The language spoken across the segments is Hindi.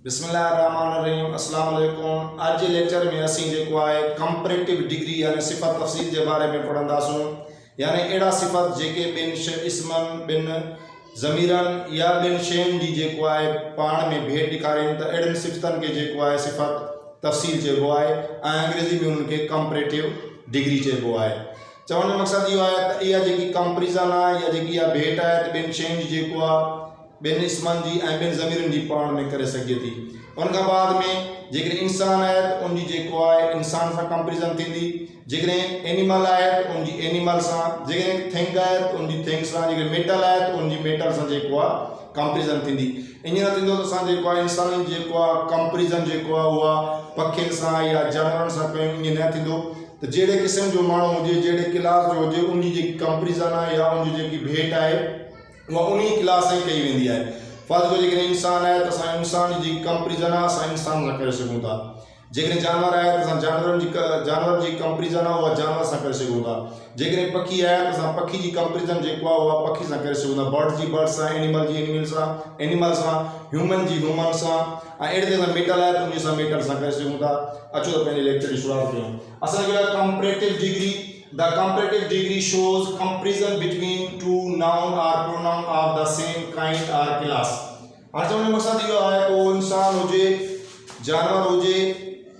बिस्मिल्लाहिर्रहमानिर्रहीम अस्सलाम वालेकुम। आज के लेक्चर में असीं जेको आहे कंपैरेटिव डिग्री यानी सिफ़त तफ़सील के बारे में पढ़ंदासूं। यानी अड़ा सिफ़त जेके बिन इसमन बिन ज़मीरन या बिन शयुनि जी जेको आहे पाण में भेट ॾेखारीनि त अहिड़ियुनि सिफ़तनि खे जेको आहे सिफ़त तफ़सील चइबो आहे ऐं अंग्रेज़ी में उनखे कंपैरेटिव डिग्री चइबो आहे। चवण जो मक़सदु इहो आहे त इहा जेकी कंपैरिज़न आहे या जेकी इहा भेट आहे त ॿिनि शयुनि जी जेको आहे बिन इसमन जी ऐं बिन ज़मीरनि जी पाण में करे सघे थी। उन खां बाद में जेकॾहिं इंसान आहे त उनजी जेको आहे इंसान सां कंपैरिज़न थींदी, जेकॾहिं एनिमल आहे त उनजी एनिमल सां, जेकॾहिं थिंग आहे त उनजी थिंग सां, जेकॾहिं मेटल आहे त उनजी मेटल सां जेको आहे कंपैरिज़न थींदी। ईअं न थींदो त असां जेको आहे इंसानी जेको आहे कंपैरिज़न जेको आहे उहा पखियुनि सां या जानवरनि सां कयूं, ईअं न थींदो। त जहिड़े क़िस्म जो माण्हू हुजे, जहिड़े क्लास जो हुजे, उनजी जेकी कंपैरिज़न आहे या उनजी जेकी भेट आहे वह उन्हीं क्लास से कई वेंदी है। फर्ज़ को जेकॾहिं इंसान है तो असां इंसान जी कंपैरिज़न आहे असां इंसान सां करे सघूं था। जेकॾहिं जानवर आहे तो असां जानवर जी कंपैरिज़न आहे उहा जानवर सां करे सघूं था। जेकॾहिं पखी आहे तो असां पखी जी कंपैरिज़न जेको आहे उहा पखी सां करे सघूं था। बर्ड जी बर्ड सां, एनिमल जी एनिमल सां, ह्यूमन जी ह्यूमन सां, ऐं अहिड़े तरह मेटल आहे तो उन सां मेटल सां करे सघूं था। अचो त पंहिंजे लेक्चर जी शुरूआत कयूं। असांखे comparative degree The comparative degree shows comparison between two noun or pronoun of the same kind or class. हाणे चवण जो मक़सदु इहो आहे को इंसान हुजे, जानवर हुजे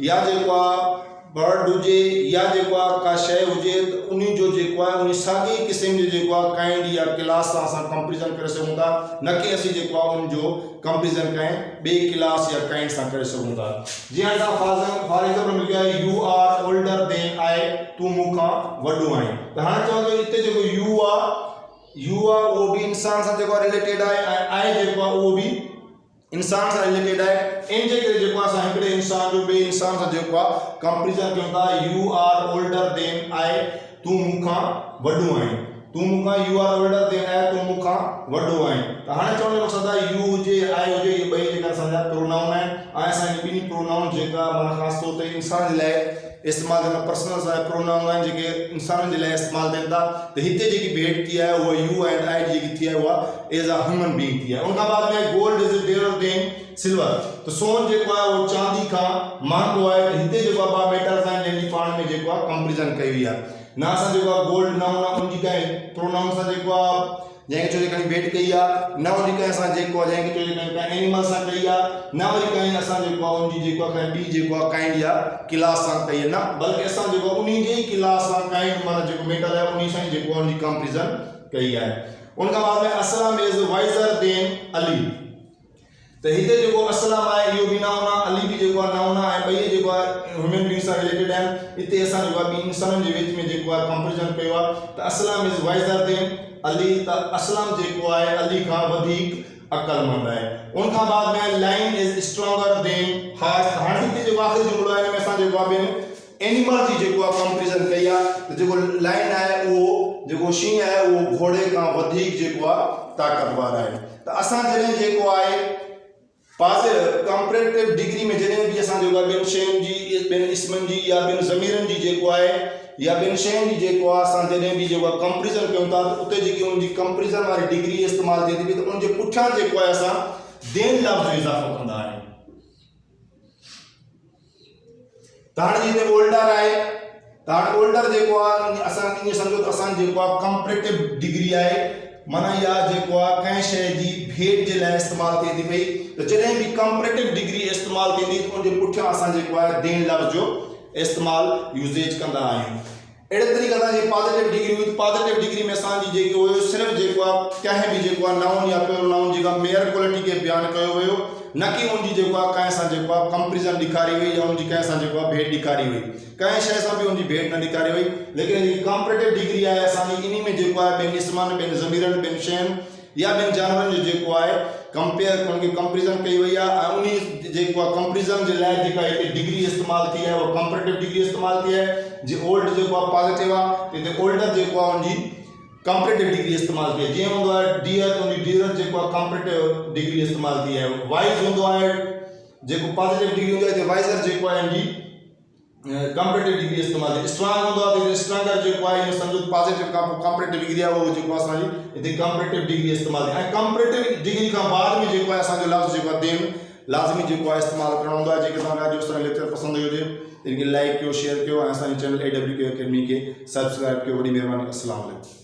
या जेको आहे बर्ड हुजे या जेको आहे का शइ हुजे त उन जो जेको आहे उन साॻी क़िस्म जो जेको आहे काइंड या क्लास सां असां कंपैरिज़न करे सघूं था, न कि असीं जेको आहे उन जो कंपैरिज़न कंहिं ॿिए क्लास या काइंड सां करे सघूं था। जीअं हाणे तव्हां फॉर एग्जाम्पल मिलियो आहे you are older than I, तूं मूंखां वॾो आहीं। त हाणे चवंदो हिते जेको यू आहे उहो बि इंसान सां जेको आहे रिलेटेड आहे ऐं आई जेको आहे उहो बि इंसान सां रिलेटेड आहे। इन जे करे जेको आहे असां हिकिड़े इंसान जो ॿिए इंसान सां जेको आहे कंपैरिज़न कयूं था। You are older than I, तूं मूंखां वॾो आहीं। तूं मूंखां you are older than I, तूं मूंखां वॾो आहीं। त हाणे चवण जो मक़सदु आहे यू हुजे आई हुजे, इहे ॿई जेका असांजा प्रोनाउन आहिनि ऐं असांजी ॿिन्ही प्रोनाउन जेका माना ख़ासि तौर ते इंसान जे लाइ इस्तेमालु थियनि, पर्सनल सां प्रोनाउन आहिनि जेके इंसाननि जे लाइ इस्तेमालु थियनि था। त हिते जेकी भेट थी आहे उहा यू एंड आई जेकी थी आहे उहा एज़ अ ह्यूमन बीइंग थी आहे। उन खां बाद में gold is dearer than silver, त सोन जेको आहे उहो चांदी खां महांगो आहे। त हिते जेको आहे ॿ मेटल्स आहिनि जंहिंजी पाण में जेको आहे कंपैरिज़न कई वई आहे। न असां जेको आहे गोल्ड नाउन आहे उनजी कंहिं प्रोनाउन सां जेको आहे जंहिंखे चओ कंहिं भेट कई आहे, न उनजी कंहिं सां जेको आहे जंहिंखे चओ कंहिं एनिमल सां कई आहे, न वरी कंहिं असां जेको आहे उनजी जेको आहे कंहिं ॿी जेको आहे काइंड या क्लास सां कई आहे, न बल्कि असां जेको आहे उन्ही जे ई क्लास सां काइंड माना जेको मेटल आहे उन्ही सां जेको आहे उनजी कंपैरिज़न कई आहे। उन खां बाद में Aslam is wiser than Ali, त हिते जेको असलम आहे इहो बि नाउन आहे, अली बि जेको आहे नाउन आहे ऐं ॿई जेको आहे ह्यूमन बीइंग सां रिलेटेड आहिनि। हिते असां जेको आहे ॿिनि इंसाननि जे विच में जेको आहे कंपैरिज़न कयो आहे। त Aslam is wiser than Ali, त असलम जेको आहे अली खां वधीक अक़लमंद आहे। उन खां बाद में lion is stronger than horse. हाणे हिते जेको आख़िरी जुमिलो आहे हिन में असां जेको आहे ॿिनि एनिमल जी जेको आहे कंपैरिज़न कई आहे। त जेको लाइन आहे उहो जेको शींहुं आहे उहो घोड़े खां वधीक जेको आहे ताक़तवर आहे। त असां जॾहिं जेको आहे कंपैरेटिव डिग्री में जॾहिं बि असां जेको आहे ॿिनि शयुनि जी, ॿिनि इस्मनि जी या ॿिनि ज़मीरनि जी जेको आहे या ॿिनि शयुनि जी जेको आहे असां जॾहिं बि जेको आहे कंपैरिज़न कयूं था त उते जेकी उनजी कंपैरिज़न वारी डिग्री इस्तेमालु थिए थी त उनजे पुठियां जेको आहे असां देन लफ़्ज़ जो इज़ाफ़ो कंदा आहियूं। त हाणे हिते ओल्डर आहे, त हाणे ओल्डर जेको आहे असां ईअं सम्झो त असां जेको आहे कंपैरेटिव डिग्री आहे, माना इहा जेको आहे कंहिं शइ जी भेट जे लाइ इस्तेमालु थिए थी पई। त जॾहिं बि कंपैरेटिव डिग्री इस्तेमालु थींदी त उनजे पुठियां असां जेको आहे देन लफ़्ज़ जो इस्तेमालु यूज़ेज कंदा आहियूं। अहिड़े तरीक़े सां जीअं पॉजिटिव डिग्री हुई त पॉजिटिव डिग्री में असांजी जेको हुयो सिर्फ़ु जेको आहे कंहिं बि जेको आहे नाउन या प्रोनाउन जेका मेयर क्वालिटी खे बयानु कयो वियो, न कि उनजी जेको आहे कंहिं सां जेको आहे कंपैरिज़न ॾेखारी वई या उनजी कंहिं सां जेको आहे भेट ॾेखारी वई, कंहिं शइ सां बि उनजी भेट न ॾेखारी वई। लेकिन कंपैरेटिव डिग्री आहे असांजी इन में जेको आहे ॿिनि इस्मनि, ॿिनि ज़मीरनि, ॿिनि शयुनि या ॿिनि जानवरनि जो जेको आहे उनखे कंपैरिज़न कई वई आहे ऐं उन जेको आहे कंपैरिज़न जे लाइ जेका हिते डिग्री इस्तेमालु थी आहे उहा कंपैरेटिव डिग्री इस्तेमालु थी आहे। जीअं ओल्ड जेको आहे पॉजिटिव आहे त हिते ओल्डर जेको आहे उनजी कंपैरेटिव डिग्री इस्तेमालु थी आहे। जीअं हूंदो आहे डियर त उनजी डियर जेको आहे कंपैरेटिव डिग्री इस्तेमालु थी आहे। वाइज़ हूंदो आहे जेको पॉजिटिव डिग्री हूंदी आहे हिते वाइज़र जेको आहे इनजी कंपैरेटिव डिग्री इस्तेमालु थी। स्ट्रॉन्ग हूंदो आहे त स्ट्रॉन्गर जेको आहे इहो सम्झो पॉजिटिव खां पोइ कंपैरेटिव डिग्री आहे उहो जेको असांजी हिते कंपैरेटिव डिग्री इस्तेमालु थी। ऐं कंपैरेटिव डिग्री खां बाद में जेको आहे असांजो लफ़्ज़ जेको आहे देन लाज़मी जेको आहे इस्तेमालु करणो हूंदो आहे। जेके तव्हांखे अॼु असांजो लेक्चर पसंदि हुजे इनखे लाइक कयो, शेयर कयो ऐं असांजे चैनल AWK अकेडमी खे सब्सक्राइब कयो। वॾी महिरबानी। अस्सलाम वालेकुम।